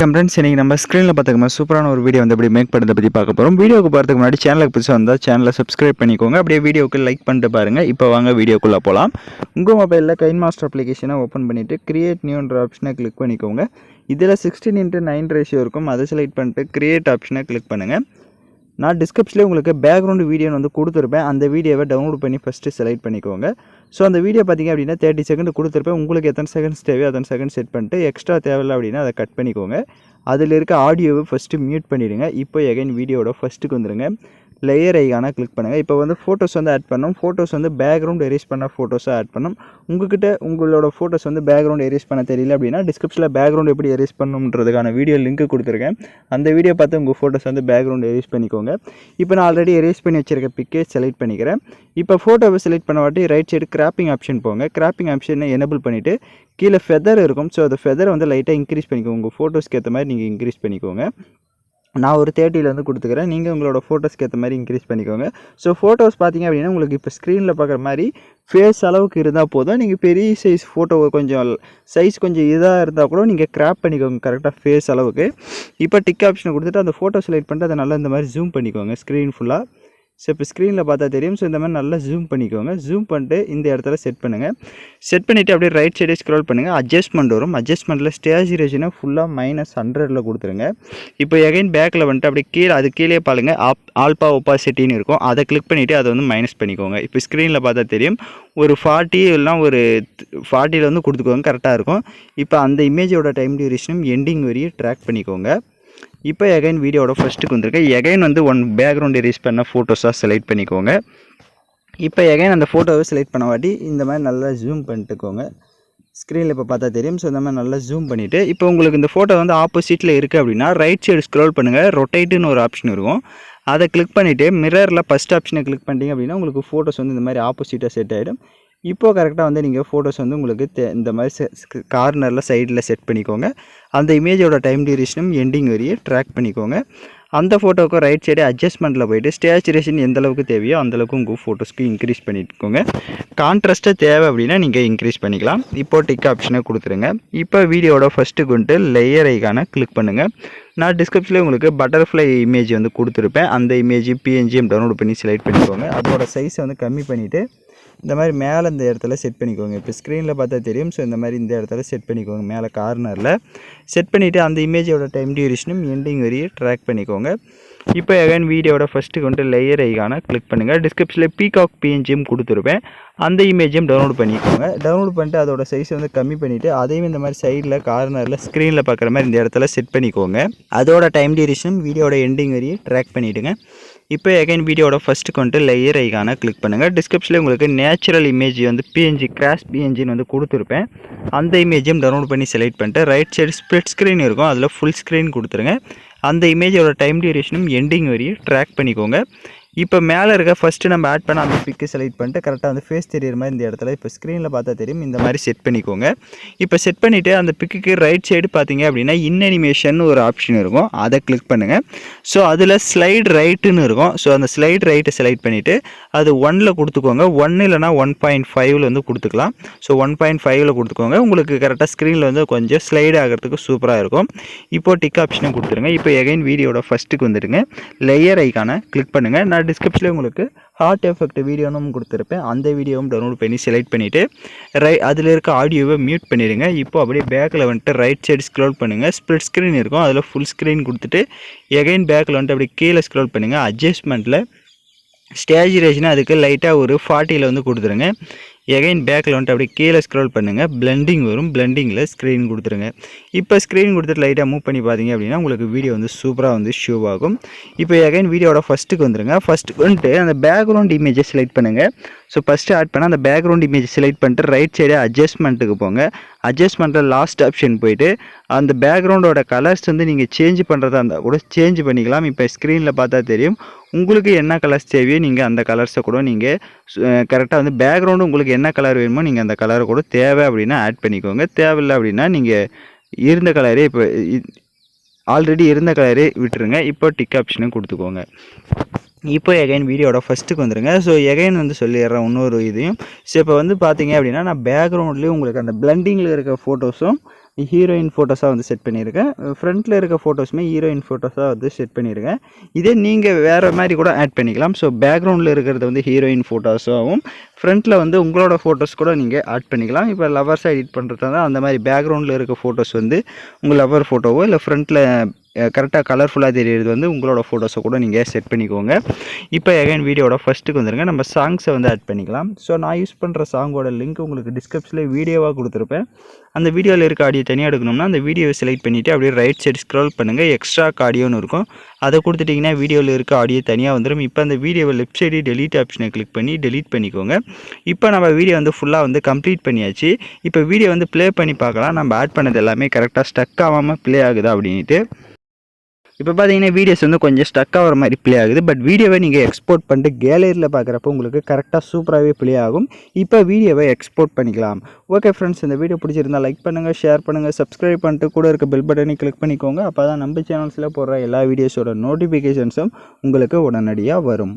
Friends இன்னைக்கு நம்ம ஸ்க்ரீனில் பார்த்துக்கோமா சூப்பரான ஒரு வீடியோ வந்து எப்படி மேக் பண்ணுறதை பற்றி பார்க்க போகிறோம். வீடியோக்கு போகிறதுக்கு முன்னாடி சேனலுக்கு புதுசாக வந்தால் சேனலை சப்ஸ்கிரைப் பண்ணிக்கோங்க. அப்படியே வீடியோக்கு லைக் பண்ணிட்டு பாருங்கள். இப்போ வாங்க வீடியோக்குள்ளே போகலாம். உங்கள் மொபைலில் கைன்மாஸ்டர் அப்ளிகேஷனை ஓப்பன் பண்ணிவிட்டு கிரியேட் நியூன்ற ஆப்ஷனை கிளிக் பண்ணிக்கோங்க. இதில் 16:9 ரேஷியோ இருக்கும். அதை செலக்ட் பண்ணிட்டு கிரியேட் ஆப்ஷனை கிளிக் பண்ணுங்கள். நான் டிஸ்கிரிப்ஷனில் உங்களுக்கு பேக்ரவுண்டு வீடியோ வந்து கொடுத்துருப்பேன். அந்த வீடியோவை டவுன்லோட் பண்ணி ஃபஸ்ட்டு செலக்ட் பண்ணிக்கோங்க. ஸோ அந்த வீடியோ பார்த்திங்க அப்படின்னா 30 செகண்ட் கொடுத்துருப்பேன். உங்களுக்கு எத்தனை செகண்ட்ஸ் தேவையோ அத்தனை செகண்ட் செட் பண்ணிட்டு எக்ஸ்ட்ரா தேவையில்லை அப்படின்னா அதை கட் பண்ணிக்கோங்க. அதில் இருக்க ஆடியோவை ஃபஸ்ட்டு மியூட் பண்ணிவிடுங்க. இப்போ எகைன் வீடியோட ஃபஸ்ட்டுக்கு வந்துடுங்க. லேயர் ஐகானை கிளிக் பண்ணுங்கள். இப்போ வந்து ஃபோட்டோஸ் வந்து ஆட் பண்ணணும். ஃபோட்டோஸ் வந்து பேக்ரவுண்ட் எரேஸ் பண்ண ஃபோட்டோஸாக ஆட் பண்ணணும். உங்களோட ஃபோட்டோஸ் வந்து பேக்ரவுண்ட் எரேஸ் பண்ண தெரியல அப்படின்னா டிஸ்கிரிப்ஷனில் பேக்ரவுண்ட் எப்படி எரேஸ் பண்ணணுன்றதுக்கான வீடியோ லிங்க் கொடுத்துருக்கேன். அந்த வீடியோ பார்த்து உங்கள் ஃபோட்டோஸ் வந்து பேக்ரவுண்ட் எரேஸ் பண்ணிக்கோங்க. இப்போ நான் ஆல்ரெடி எரேஸ் பண்ணி வச்சுருக்க பிக்கே செலக்ட் பண்ணிக்கிறேன். இப்போ ஃபோட்டோவை செலக்ட் பண்ண வாட்டி ரைட் சைடு கிராப்பிங் ஆப்ஷன் போங்க. கிராப்பிங் ஆப்ஷனை எனேபிள் பண்ணிவிட்டு கீழே ஃபெதர் இருக்கும். ஸோ அந்த ஃபெதரை வந்து லைட்டாக இன்க்ரீஸ் பண்ணிக்கோங்க. உங்கள் ஃபோட்டோஸ்க்கு ஏற்ற மாதிரி நீங்கள் இன்க்ரீஸ் பண்ணிக்கோங்க. நான் ஒரு 30 வந்து கொடுத்துக்கிறேன். நீங்கள் உங்களோட ஃபோட்டோஸ்க்கு ஏற்ற மாதிரி இன்க்ரீஸ் பண்ணிக்கோங்க. ஸோ ஃபோட்டோஸ் பார்த்திங்க அப்படின்னா உங்களுக்கு இப்போ ஸ்க்ரீனில் பார்க்குற மாதிரி ஃபேஸ் அளவுக்கு இருந்தால் போதும். நீங்கள் பெரிய சைஸ் ஃபோட்டோ கொஞ்சம் சைஸ் கொஞ்சம் இதாக இருந்தால் கூட நீங்கள் கிராப் பண்ணிக்கோங்க கரெக்டாக ஃபேஸ் அளவுக்கு. இப்போ டிக் ஆப்ஷனை கொடுத்துட்டு அந்த ஃபோட்டோ செலக்ட் பண்ணிட்டு அதை நல்லா இந்த மாதிரி ஜூம் பண்ணிக்கோங்க ஸ்க்ரீன் ஃபுல்லாக. ஸோ இப்போ ஸ்க்ரீனில் பார்த்தா தெரியும். ஸோ இந்த மாதிரி நல்லா ஜூம் பண்ணிக்கோங்க. ஜூம் பண்ணிட்டு இந்த இடத்துல செட் பண்ணுங்கள். செட் பண்ணிவிட்டு அப்படியே ரைட் சைடே ஸ்க்ரோல் பண்ணுங்கள். அட்ஜஸ்ட்மெண்ட் வரும். அட்ஜஸ்ட்மெண்ட்டில் ஸ்டேச்சுரேஷனை ஃபுல்லாக -100 கொடுத்துருங்க. இப்போ எகைன் பேக்கில் வந்துட்டு அப்படியே கீழே அது கீழே பாருங்க ஆல்பா ஒப்பாசிட்டின்னு இருக்கும். அதை கிளிக் பண்ணிவிட்டு அதை வந்து மைனஸ் பண்ணிக்கோங்க. இப்போ ஸ்க்ரீனில் பார்த்தா தெரியும். ஒரு 40 இல்லைனா ஒரு 40 வந்து கொடுத்துக்கோங்க. கரெக்டாக இருக்கும். இப்போ அந்த இமேஜோட டைம் டியூரேஷனும் எண்டிங் வரையும் ட்ராக் பண்ணிக்கோங்க. இப்போ எகைன் வீடியோட ஃபஸ்ட்டுக்கு வந்துருக்கு. எகைன் வந்து பேக்ரவுண்ட் எரேஸ் பண்ண ஃபோட்டோஸாக செலக்ட் பண்ணிக்கோங்க. இப்போ எகைன் அந்த ஃபோட்டோவை செலக்ட் பண்ண வாட்டி இந்த மாதிரி நல்லா ஜூம் பண்ணிட்டுக்கோங்க. ஸ்க்ரீனில் இப்போ பார்த்தா தெரியும். ஸோ இந்த மாதிரி நல்லா ஜூம் பண்ணிவிட்டு இப்போ உங்களுக்கு இந்த ஃபோட்டோ வந்து ஆப்போசிட்டில் இருக்குது அப்படின்னா ரைட் சைடு ஸ்க்ரோல் பண்ணுங்கள். ரொட்டேட்டுன்னு ஒரு ஆப்ஷன் இருக்கும். அதை கிளிக் பண்ணிவிட்டு மிரரில் ஃபஸ்ட் ஆப்ஷனை கிளிக் பண்ணிட்டீங்க அப்படின்னா உங்களுக்கு ஃபோட்டோஸ் வந்து இந்த மாதிரி ஆப்போசிட்டாக செட் ஆகிடும். இப்போது கரெக்டாக வந்து நீங்கள் ஃபோட்டோஸ் வந்து உங்களுக்கு இந்த மாதிரி கார்னரில் சைடில் செட் பண்ணிக்கோங்க. அந்த இமேஜோட டைம் டியூரேஷனும் எண்டிங் வரையே ட்ராக் பண்ணிக்கோங்க. அந்த ஃபோட்டோவுக்கு ரைட் சைடு அட்ஜஸ்ட்மெண்ட்டில் போய்ட்டு ஸ்டேச்சுரேஷன் எந்தளவுக்கு தேவையோ அந்தளவுக்கு உங்கள் ஃபோட்டோஸ்க்கு இன்க்ரீஸ் பண்ணிக்கோங்க. கான்ட்ராஸ்ட்டாக தேவை அப்படின்னா நீங்கள் இன்க்ரீஸ் பண்ணிக்கலாம். இப்போது டிக் ஆப்ஷனை கொடுத்துருங்க. இப்போ வீடியோட ஃபஸ்ட்டுக்கு வந்துட்டு லேயர் ஐகானை கிளிக் பண்ணுங்கள். நான் டிஸ்கிரிப்ஷனில் உங்களுக்கு பட்டர்ஃப்ளை இமேஜ் வந்து கொடுத்துருப்பேன். அந்த இமேஜ் PNG டவுன்லோட் பண்ணி செலக்ட் பண்ணிக்கோங்க. அதோட சைஸை வந்து கம்மி பண்ணிவிட்டு இந்த மாதிரி மேலே இந்த இடத்துல செட் பண்ணிக்கோங்க. இப்போ ஸ்க்ரீனில் பார்த்தா தெரியும். ஸோ இந்த மாதிரி இந்த இடத்துல செட் பண்ணிக்கோங்க. மேலே கார்னரில் செட் பண்ணிவிட்டு அந்த இமேஜோட டைம் டியூரேஷனும் எண்டிங் வரையும் ட்ராக் பண்ணிக்கோங்க. இப்போ எகைன் வீடியோட ஃபஸ்ட்டுக்கு வந்துட்டு லேயர் ஐகானை கிளிக் பண்ணுங்கள். டிஸ்கிரிப்ஷனில் Peacock PNG கொடுத்துருப்பேன். அந்த இமேஜையும் டவுன்லோட் பண்ணிக்கோங்க. டவுன்லோட் பண்ணிட்டு அதோட சைஸை வந்து கம்மி பண்ணிவிட்டு அதையும் இந்த மாதிரி சைடில் கார்னரில் ஸ்க்ரீனில் பார்க்குற மாதிரி இந்த இடத்துல செட் பண்ணிக்கோங்க. அதோட டைம் டியூரேஷன் வீடியோட எண்டிங் வரையும் ட்ராக் பண்ணிவிடுங்க. இப்போ எகைன் வீடியோட ஃபஸ்ட்டுக்கு வந்துட்டு லேயர் ஐகானை கிளிக் பண்ணுங்கள். டிஸ்கிரிப்ஷனில் உங்களுக்கு நேச்சுரல் இமேஜ் வந்து PNG கிராஷ் PNGன்னு வந்து கொடுத்துருப்பேன். அந்த இமேஜையும் டவுன்லோட் பண்ணி செலக்ட் பண்ணிட்டு ரைட் சைடு ஸ்ப்ளிட் ஸ்க்ரீன் இருக்கும். அதில் ஃபுல் ஸ்க்ரீன் கொடுத்துருங்க. அந்த இமேஜோட டைம் டியூரேஷனும் எண்டிங் வரையும் ட்ராக் பண்ணிக்கோங்க. இப்போ மேலே இருக்க ஃபஸ்ட்டு நம்ம ஆட் பண்ண அந்த பிக்கு செலக்ட் பண்ணிட்டு கரெக்டாக வந்து ஃபேஸ் தெரியுற மாதிரி இந்த இடத்துல இப்போ ஸ்க்ரீனில் பார்த்தா தெரியும். இந்த மாதிரி செட் பண்ணிக்கோங்க. இப்போ செட் பண்ணிவிட்டு அந்த பிக்குக்கு ரைட் சைடு பார்த்தீங்க அப்படின்னா அனிமேஷன் ஒரு ஆப்ஷன் இருக்கும். அதை கிளிக் பண்ணுங்கள். ஸோ அதில் ஸ்லைட் ரைட்டுன்னு இருக்கும். ஸோ அந்த ஸ்லைட் ரைட்டை செலக்ட் பண்ணிவிட்டு அது 1ல் கொடுத்துக்கோங்க. 1 இல்லைனா 1.5 வந்து கொடுத்துக்கலாம். ஸோ 1.5ல் கொடுத்துக்கோங்க. உங்களுக்கு கரெக்டாக ஸ்க்ரீனில் வந்து கொஞ்சம் ஸ்லைடு ஆகிறதுக்கு சூப்பராக இருக்கும். இப்போது டிக் ஆப்ஷனை கொடுத்துருங்க. இப்போ எகைன் வீடியோட ஃபஸ்ட்டுக்கு வந்துடுங்க. லேயர் ஐகானை கிளிக் பண்ணுங்கள். நான் டிஸ்கிரிப்ஷனில் உங்களுக்கு ஹார்ட் எஃபெக்ட் வீடியோனும் கொடுத்துருப்பேன். அந்த வீடியோவும் டவுன்லோட் பண்ணி செலக்ட் பண்ணிவிட்டு அதில் இருக்க ஆடியோவை மியூட் பண்ணிடுங்க. இப்போ அப்படியே பேக்கில் வந்துட்டு ரைட் சைடு ஸ்க்ரோல் பண்ணுங்கள். ஸ்ப்ளிட் ஸ்க்ரீன் இருக்கும். அதில் ஃபுல் ஸ்க்ரீன் கொடுத்துட்டு எகைன் பேக்கில் வந்துட்டு அப்படியே கீழே ஸ்க்ரோல் பண்ணுங்கள். அட்ஜஸ்ட்மெண்ட்டில் ஸ்டேச்சுரேஷனை அதுக்கு லைட்டாக ஒரு 40ல் வந்து கொடுத்துருங்க. எகைன் பேக்கில் வந்துட்டு அப்படியே கீழே ஸ்க்ரோல் பண்ணுங்கள். பிளெண்டிங் வரும். பிளெண்டிங்கில் ஸ்க்ரீன் கொடுத்துருங்க. இப்போ ஸ்க்ரீன் கொடுத்துட்டு லைட்டாக மூவ் பண்ணி பார்த்தீங்க அப்படின்னா உங்களுக்கு வீடியோ வந்து சூப்பராக வந்து ஷோ ஆகும். இப்போ எகைன் வீடியோட ஃபஸ்ட்டுக்கு வந்துடுங்க. ஃபஸ்ட்டுக்கு வந்துட்டு அந்த பேக்ரவுண்ட் இமேஜை செலக்ட் பண்ணுங்கள். ஸோ ஃபஸ்ட்டு ஆட் பண்ணால் அந்த பேக்ரவுண்ட் இமேஜ் செலக்ட் பண்ணிட்டு ரைட் சைடு அட்ஜஸ்ட்மெண்ட்டுக்கு போங்க. அட்ஜஸ்ட்மெண்ட்டில் லாஸ்ட் ஆப்ஷன் போய்ட்டு அந்த பேக்ரவுண்டோட கலர்ஸ் வந்து நீங்கள் சேஞ்ச் பண்ணுறதா இருந்தால் கூட சேஞ்ச் பண்ணிக்கலாம். இப்போ ஸ்க்ரீனில் பார்த்தா தெரியும். உங்களுக்கு என்ன கலர்ஸ் தேவையோ நீங்கள் அந்த கலர்ஸை கூட நீங்கள் கரெக்டாக வந்து பேக்ரவுண்டு உங்களுக்கு என்ன கலர் வேணுமோ நீங்கள் அந்த கலரை கூட தேவை அப்படின்னா ஆட் பண்ணிக்கோங்க. தேவையில்லை அப்படின்னா நீங்கள் இருந்த கலரே இப்போ ஆல்ரெடி இருந்த கலரே விட்டுருங்க. இப்போ டிக் ஆப்ஷனை கொடுத்துக்கோங்க. இப்போ எகைன் வீடியோட ஃபஸ்ட்டுக்கு வந்துடுங்க. ஸோ எகைன் வந்து சொல்லிடுறேன் இன்னொரு இதையும். ஸோ இப்போ வந்து பார்த்தீங்க அப்படின்னா நான் பேக்ரவுண்ட்லேயும் உங்களுக்கு அந்த பிளண்டிங்கில் இருக்க ஃபோட்டோஸும் ஹீரோயின் ஃபோட்டோஸாக வந்து செட் பண்ணியிருக்கேன். ஃப்ரண்ட்டில் இருக்க ஃபோட்டோஸுமே ஹீரோயின் ஃபோட்டோஸாக வந்து செட் பண்ணியிருக்கேன். இதே நீங்கள் வேறு மாதிரி கூட ஆட் பண்ணிக்கலாம். ஸோ பேக்ரவுண்டில் இருக்கிறது வந்து ஹீரோயின் ஃபோட்டோஸாகவும் ஃப்ரண்ட்டில் வந்து உங்களோட ஃபோட்டோஸ் கூட நீங்கள் ஆட் பண்ணிக்கலாம். இப்போ லவர்ஸாக எடிட் பண்ணுறதா தான் அந்த மாதிரி பேக்ரவுண்டில் இருக்க ஃபோட்டோஸ் வந்து உங்கள் லவர் ஃபோட்டோவோ இல்லை ஃப்ரண்ட்டில் கரெக்டாக கலர்ஃபுல்லாக தெரியுறது வந்து உங்களோட ஃபோட்டோஸை கூட நீங்கள் செட் பண்ணிக்கோங்க. இப்போ எகைன் வீடியோட ஃபஸ்ட்டுக்கு வந்துருங்க. நம்ம சாங்ஸை வந்து ஆட் பண்ணிக்கலாம். ஸோ நான் யூஸ் பண்ணுற சாங்கோட லிங்க் உங்களுக்கு டிஸ்கிரிப்ஷனில் வீடியோவாக கொடுத்துருப்பேன். அந்த வீடியோவில் இருக்க ஆடியோ தனியாக எடுக்கணும்னா அந்த வீடியோவை செலக்ட் பண்ணிவிட்டு அப்படியே ரைட் சைடு ஸ்க்ரோல் பண்ணுங்கள். எக்ஸ்ட்ரா ஆடியோன்னு இருக்கும். அதை கொடுத்துட்டிங்கன்னா வீடியோவில் இருக்க ஆடியோ தனியாக வந்துடும். இப்போ அந்த வீடியோவை லெஃப்ட் சைடு டெலீட் ஆப்ஷனை கிளிக் பண்ணி டெலீட் பண்ணிக்கோங்க. இப்போ நம்ம வீடியோ வந்து ஃபுல்லாக வந்து கம்ப்ளீட் பண்ணியாச்சு. இப்போ வீடியோ வந்து ப்ளே பண்ணி பார்க்கலாம். நம்ம ஆட் பண்ணது எல்லாமே கரெக்டாக ஸ்டக் ஆகாமல் ப்ளே ஆகுதா அப்படின்ட்டு. இப்போ பார்த்தீங்கன்னா வீடியோஸ் வந்து கொஞ்சம் ஸ்டக் ஆகிற மாதிரி ப்ளே ஆகுது. பட் வீடியோவை நீங்கள் எக்ஸ்போர்ட் பண்ணிட்டு கேலரியில் பார்க்குறப்போ உங்களுக்கு கரெக்டாக சூப்பராகவே ப்ளே ஆகும். இப்போ வீடியோவை எக்ஸ்போர்ட் பண்ணிக்கலாம். ஓகே ஃப்ரெண்ட்ஸ், இந்த வீடியோ பிடிச்சிருந்தால் லைக் பண்ணுங்கள், ஷேர் பண்ணுங்கள், சப்ஸ்கிரைப் பண்ணிட்டு கூட இருக்க பெல் பட்டனை கிளிக் பண்ணிக்கோங்க. அப்போ தான் நம்ம சேனல்ஸில் போடுற எல்லா வீடியோஸோட நோட்டிஃபிகேஷன்ஸும் உங்களுக்கு உடனடியாக வரும்.